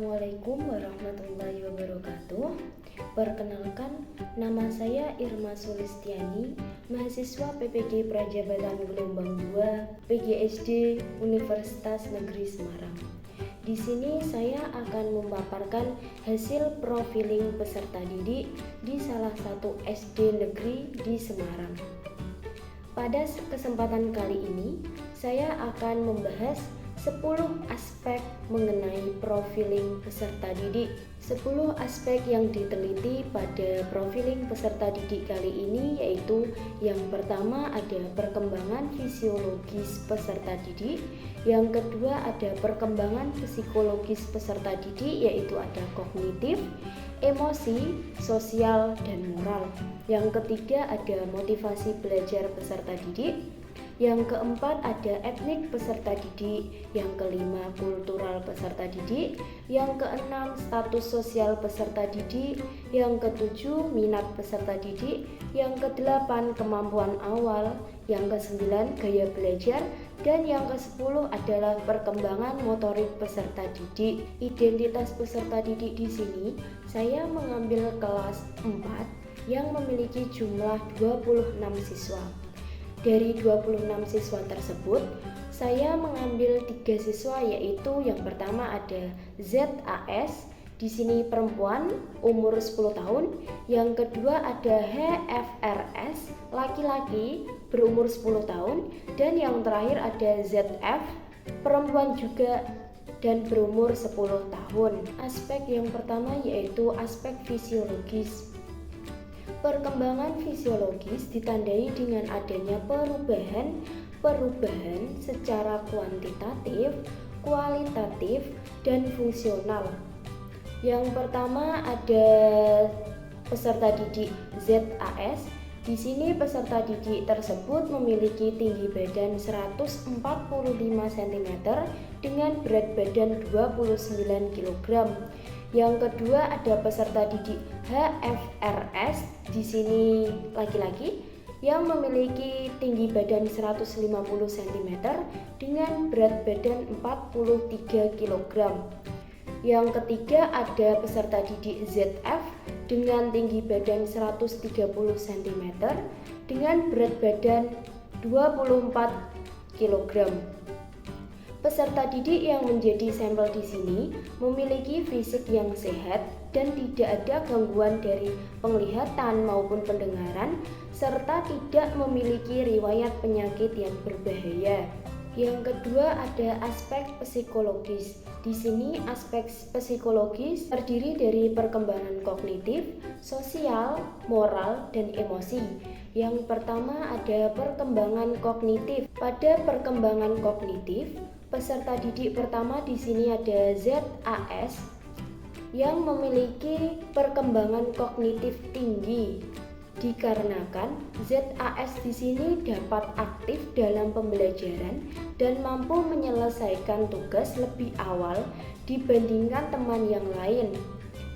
Assalamualaikum warahmatullahi wabarakatuh. Perkenalkan, nama saya Irma Sulistiani, mahasiswa PPD Prajabatan Gelombang 2, PGSD Universitas Negeri Semarang. Di sini saya akan memaparkan hasil profiling peserta didik di salah satu SD negeri di Semarang. Pada kesempatan kali ini, saya akan membahas 10 aspek mengenai profiling peserta didik. 10 aspek yang diteliti pada profiling peserta didik kali ini yaitu yang pertama ada perkembangan fisiologis peserta didik, yang kedua ada perkembangan psikologis peserta didik yaitu ada kognitif, emosi, sosial, dan moral. Yang ketiga ada motivasi belajar peserta didik. Yang keempat ada etnik peserta didik, yang kelima kultural peserta didik, yang keenam status sosial peserta didik, yang ketujuh minat peserta didik, yang kedelapan kemampuan awal, yang kesembilan gaya belajar, dan yang ke-10 adalah perkembangan motorik peserta didik. Identitas peserta didik di sini saya mengambil kelas 4 yang memiliki jumlah 26 siswa. Dari 26 siswa tersebut, saya mengambil 3 siswa yaitu yang pertama ada ZAS, di sini perempuan umur 10 tahun, yang kedua ada HFRS, laki-laki berumur 10 tahun, dan yang terakhir ada ZF, perempuan juga dan berumur 10 tahun. Aspek yang pertama yaitu aspek fisiologis. Perkembangan fisiologis ditandai dengan adanya perubahan secara kuantitatif, kualitatif, dan fungsional. Yang pertama ada peserta didik ZAS. Di sini peserta didik tersebut memiliki tinggi badan 145 cm dengan berat badan 29 kg. Yang kedua ada peserta didik HFRS, di sini laki-laki yang memiliki tinggi badan 150 cm dengan berat badan 43 kg. Yang ketiga ada peserta didik ZF dengan tinggi badan 130 cm dengan berat badan 24 kg. Peserta didik yang menjadi sampel di sini memiliki fisik yang sehat dan tidak ada gangguan dari penglihatan maupun pendengaran serta tidak memiliki riwayat penyakit yang berbahaya. Yang kedua ada aspek psikologis. Di sini aspek psikologis terdiri dari perkembangan kognitif, sosial, moral, dan emosi. Yang pertama ada perkembangan kognitif. Pada perkembangan kognitif, peserta didik pertama di sini ada ZAS yang memiliki perkembangan kognitif tinggi. Dikarenakan ZAS di sini dapat aktif dalam pembelajaran dan mampu menyelesaikan tugas lebih awal dibandingkan teman yang lain.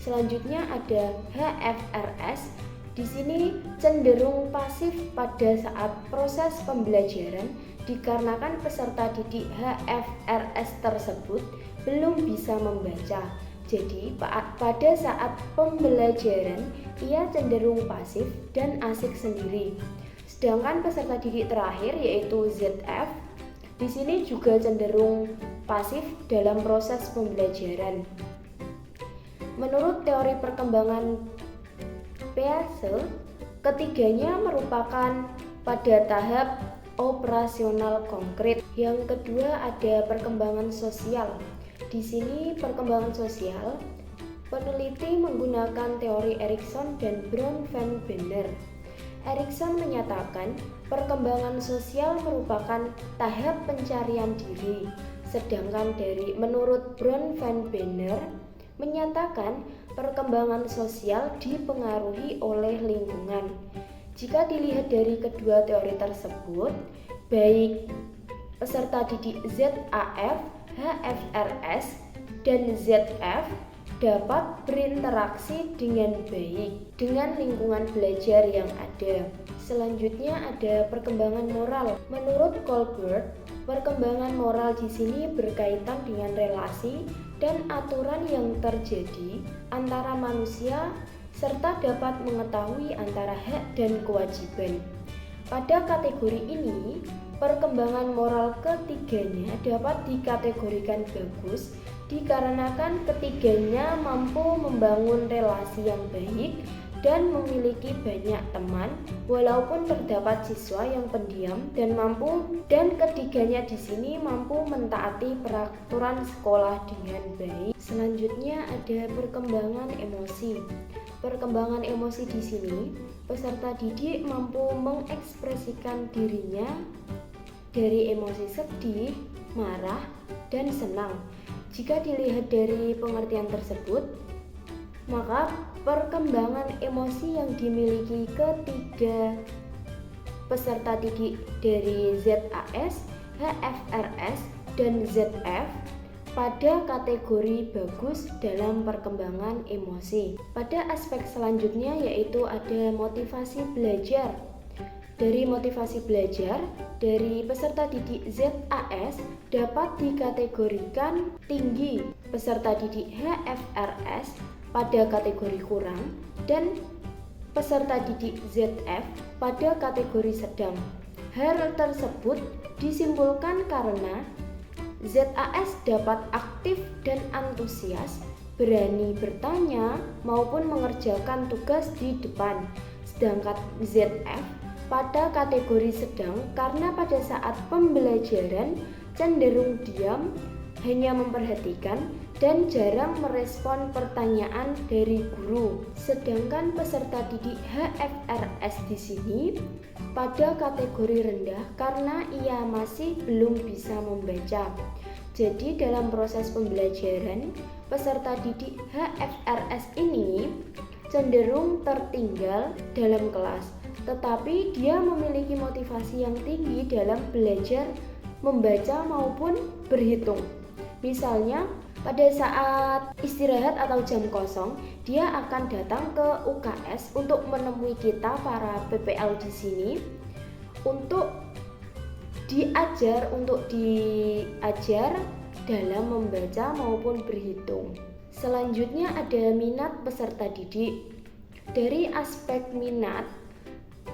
Selanjutnya ada HFRS. Di sini cenderung pasif pada saat proses pembelajaran dikarenakan peserta didik HFRS tersebut belum bisa membaca. Jadi pada saat pembelajaran ia cenderung pasif dan asik sendiri. Sedangkan peserta didik terakhir yaitu ZF di sini juga cenderung pasif dalam proses pembelajaran. Menurut teori perkembangan Pearce, ketiganya merupakan pada tahap operasional konkret. Yang kedua ada perkembangan sosial. Di sini perkembangan sosial, peneliti menggunakan teori Erikson dan Brown Van Benner. Erikson menyatakan perkembangan sosial merupakan tahap pencarian diri, sedangkan menurut Brown Van Benner menyatakan perkembangan sosial dipengaruhi oleh lingkungan. Jika dilihat dari kedua teori tersebut, baik peserta didik ZAF, HFRS, dan ZF dapat berinteraksi dengan baik dengan lingkungan belajar yang ada. Selanjutnya ada perkembangan moral. Menurut Colbert, Perkembangan moral di sini berkaitan dengan relasi dan aturan yang terjadi antara manusia serta dapat mengetahui antara hak dan kewajiban. Pada kategori ini, perkembangan moral ketiganya dapat dikategorikan bagus dikarenakan ketiganya mampu membangun relasi yang baik dan memiliki banyak teman, walaupun terdapat siswa yang pendiam dan ketiganya di sini mampu mentaati peraturan sekolah dengan baik. Selanjutnya ada perkembangan emosi. Perkembangan emosi di sini, peserta didik mampu mengekspresikan dirinya dari emosi sedih, marah, dan senang. Jika dilihat dari pengertian tersebut, maka perkembangan emosi yang dimiliki ketiga peserta didik dari ZAS, HFRS, dan ZF pada kategori bagus dalam perkembangan emosi. Pada aspek selanjutnya yaitu ada motivasi belajar. Dari motivasi belajar, dari peserta didik ZAS dapat dikategorikan tinggi, peserta didik HFRS pada kategori kurang, dan peserta didik ZF pada kategori sedang. Hal tersebut disimpulkan karena ZAS dapat aktif dan antusias, berani bertanya maupun mengerjakan tugas di depan, sedangkan ZF pada kategori sedang karena pada saat pembelajaran cenderung diam, hanya memperhatikan dan jarang merespon pertanyaan dari guru. Sedangkan peserta didik HFRS di sini pada kategori rendah karena ia masih belum bisa membaca. Jadi dalam proses pembelajaran, peserta didik HFRS ini cenderung tertinggal dalam kelas, tetapi dia memiliki motivasi yang tinggi dalam belajar membaca maupun berhitung. Misalnya, pada saat istirahat atau jam kosong, dia akan datang ke UKS untuk menemui kita para PPL di sini untuk diajar dalam membaca maupun berhitung. Selanjutnya ada minat peserta didik. Dari aspek minat,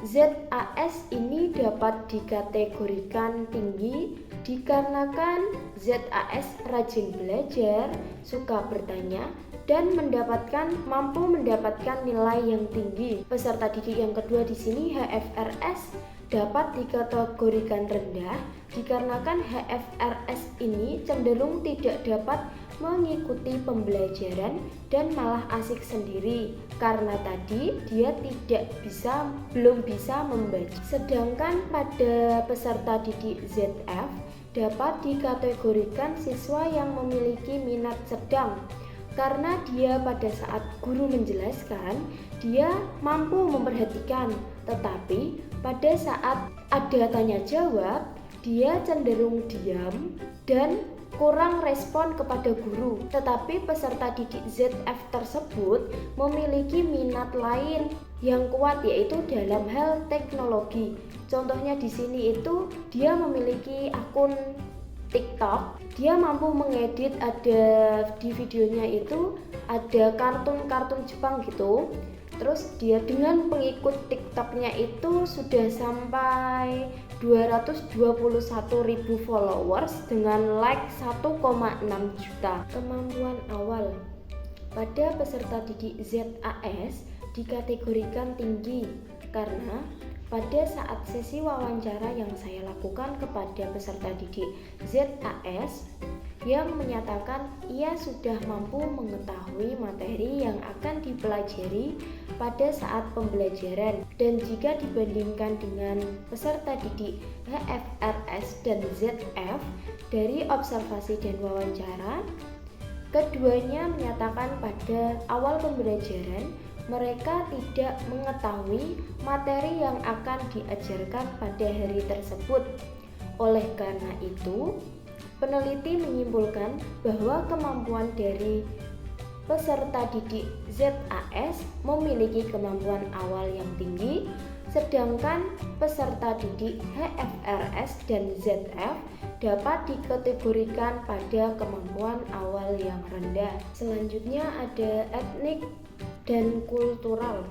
ZAS ini dapat dikategorikan tinggi dikarenakan ZAS rajin belajar, suka bertanya, dan mampu mendapatkan nilai yang tinggi. Peserta didik yang kedua di sini HFRS dapat dikategorikan rendah dikarenakan HFRS ini cenderung tidak dapat mengikuti pembelajaran dan malah asik sendiri karena tadi dia belum bisa membaca. Sedangkan pada peserta didik ZF dapat dikategorikan siswa yang memiliki minat sedang karena dia pada saat guru menjelaskan dia mampu memperhatikan, tetapi pada saat ada tanya jawab dia cenderung diam dan kurang respon kepada guru. Tetapi peserta didik ZF tersebut memiliki minat lain yang kuat, yaitu dalam hal teknologi. Contohnya di sini itu dia memiliki akun TikTok. Dia mampu mengedit, ada di videonya itu ada kartun-kartun Jepang gitu. Terus dia dengan pengikut TikToknya itu sudah sampai 221.000 followers dengan like 1,6 juta. Kemampuan awal pada peserta didik ZAS dikategorikan tinggi karena pada saat sesi wawancara yang saya lakukan kepada peserta didik ZAS yang menyatakan ia sudah mampu mengetahui materi yang akan dipelajari pada saat pembelajaran, dan jika dibandingkan dengan peserta didik HFRS dan ZF dari observasi dan wawancara, keduanya menyatakan pada awal pembelajaran mereka tidak mengetahui materi yang akan diajarkan pada hari tersebut. Oleh karena itu, peneliti menyimpulkan bahwa kemampuan dari peserta didik ZAS memiliki kemampuan awal yang tinggi, sedangkan peserta didik HFRS dan ZF dapat dikategorikan pada kemampuan awal yang rendah. Selanjutnya ada etnik dan kultural.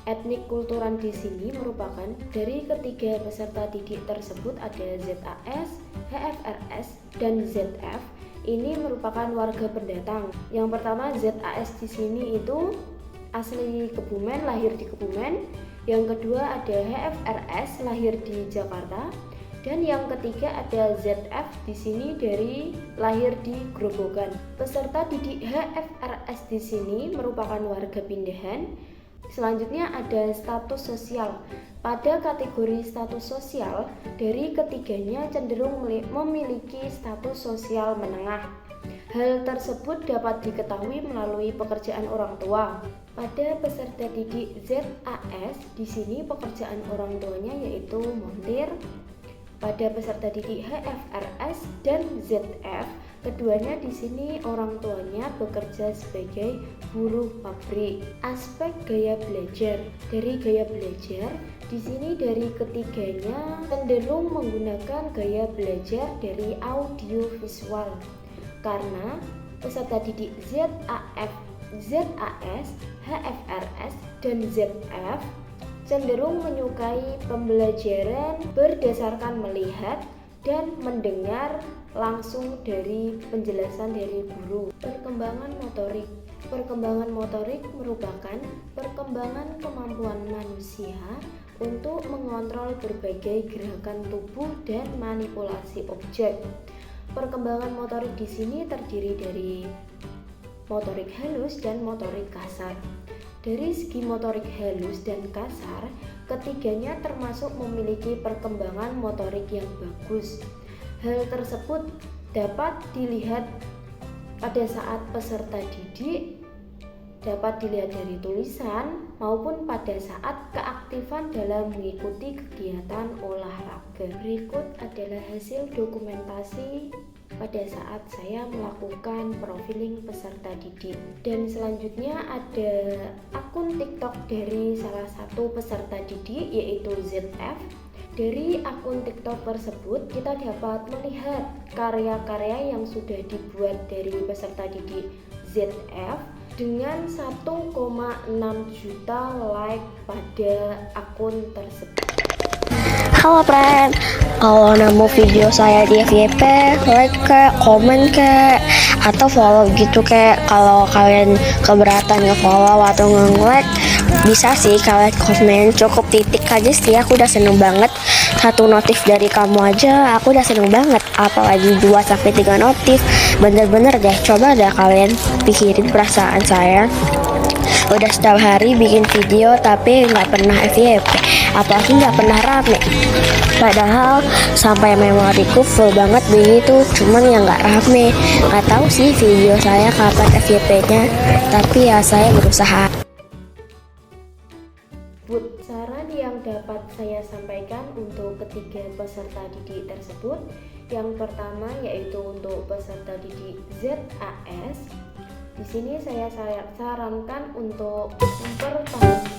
Etnik kultural di sini merupakan dari ketiga peserta didik tersebut ada ZAS, HFRS, dan ZF. Ini merupakan warga pendatang. Yang pertama ZAS di sini itu asli Kebumen, lahir di Kebumen. Yang kedua ada HFRS, lahir di Jakarta. Dan yang ketiga ada ZF di sini lahir di Grobogan. Peserta didik HFRS di sini merupakan warga pindahan. Selanjutnya ada status sosial. Pada kategori status sosial, dari ketiganya cenderung memiliki status sosial menengah. Hal tersebut dapat diketahui melalui pekerjaan orang tua. Pada peserta didik ZAS, di sini pekerjaan orang tuanya yaitu montir. Pada peserta didik HFRS dan ZF, keduanya di sini orang tuanya bekerja sebagai buruh pabrik. Aspek gaya belajar. Dari gaya belajar, di sini dari ketiganya cenderung menggunakan gaya belajar dari audio visual. Karena peserta didik ZAS, HFRS, dan ZF cenderung menyukai pembelajaran berdasarkan melihat dan mendengar langsung dari penjelasan dari guru. Perkembangan motorik. Perkembangan motorik merupakan perkembangan kemampuan manusia untuk mengontrol berbagai gerakan tubuh dan manipulasi objek. Perkembangan motorik di sini terdiri dari motorik halus dan motorik kasar. Dari segi motorik halus dan kasar, ketiganya termasuk memiliki perkembangan motorik yang bagus. Hal tersebut dapat dilihat pada saat peserta didik, dapat dilihat dari tulisan maupun pada saat keaktifan dalam mengikuti kegiatan olahraga. Berikut adalah hasil dokumentasi pada saat saya melakukan profiling peserta didik. Dan selanjutnya ada akun TikTok dari salah satu peserta didik yaitu ZF. Dari akun TikTok tersebut kita dapat melihat karya-karya yang sudah dibuat dari peserta didik ZF dengan 1,6 juta like pada akun tersebut. Halo friend, kalau nemu video saya di FYP, like kek, komen kek, atau follow gitu kek. Kalau kalian keberatan nge-follow atau nge-like, bisa sih kalian komen, cukup titik aja sih. Aku udah seneng banget, satu notif dari kamu aja aku udah seneng banget, apalagi 2-3 notif. Bener-bener deh, coba deh kalian pikirin perasaan saya. Udah setiap hari bikin video tapi nggak pernah FYP, apalagi nggak pernah rame. Padahal sampai memoriku full banget begitu, cuman yang nggak rame. Nggak tahu sih video saya kapan FYP-nya, tapi ya saya berusaha. Saran yang dapat saya sampaikan untuk ketiga peserta didik tersebut, yang pertama yaitu untuk peserta didik ZAS. Di sini saya sarankan untuk mempertahankan